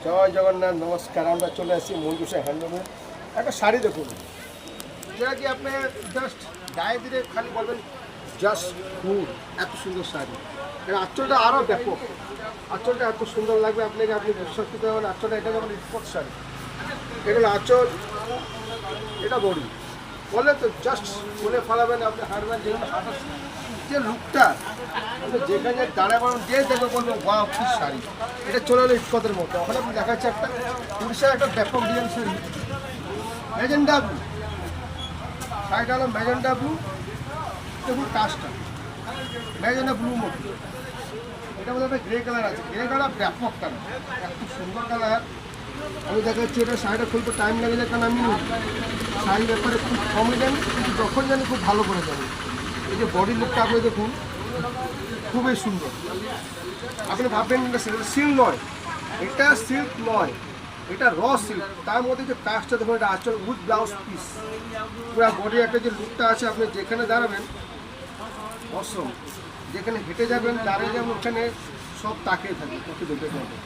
জয় জগন্নাথ, নমস্কার। আমরা চলে আসছি মঞ্জুষা হ্যান্ডলুমের একটা শাড়ি দেখুন, যেটা কি আপনি জাস্ট গায়ে দিলে খালি বলবেন জাস্ট ফুল। এত সুন্দর শাড়ি, এর আঁচলটা আরও ব্যাপক, আঁচলটা এত সুন্দর লাগবে আপনাকে, আপনি বিশ্বাস করতে পারবেন। আঁচলটা এটা যেমন স্পট শাড়ি, এটা হলো আঁচল, এটা বড়ি বলে তো জাস্ট বলে ফেলাবেন, আপনি হাঁটবেন যেখানে হাঁটার যে লুকটা, আপনি যেখানে দাঁড়ায় পাবেন যে দেখবে বলবেন ওয়াও কি শাড়ি। এটা চলে এলো ইস্কতের মতো। ওখানে আপনি দেখাচ্ছে একটা উড়িষ্যার একটা ব্যাপক ডিজাইন শাড়ি, ম্যাজেন্ডা ব্লু। শাড়িটা হলো ম্যাজেন্ডা ব্লু, দেখুন কাজটা ম্যাজেন্ডা ব্লু মতো। এটার মধ্যে একটা গ্রে কালার আছে, গ্রে কালার ব্যাপক কালার, এত সুন্দর কালার। আমি দেখাচ্ছি এটা শাড়িটা খুলতে টাইম লাগে যায়, কারণ আমি শাড়ির ব্যাপারে খুব কমই জানি, কিন্তু যখন জানি খুব ভালো করে জানি। এই যে বডি লুকটা আপনি দেখুন, খুবই সুন্দর। আপনি ভাববেন এটা সিল্ক নয়, এটা সিল্ক নয়, এটা র সিল্ক। তার মধ্যে যে কাজটা দেখুন, এটা আঁচল উইথ ব্লাউজ পিস, পুরো বডি একটা যে লুকটা আছে, আপনি যেখানে দাঁড়াবেন অসম, যেখানে হেঁটে যাবেন দাঁড়িয়ে যাবেন, ওখানে সব তাকিয়ে থাকবে, তোকে দেখে যাবে।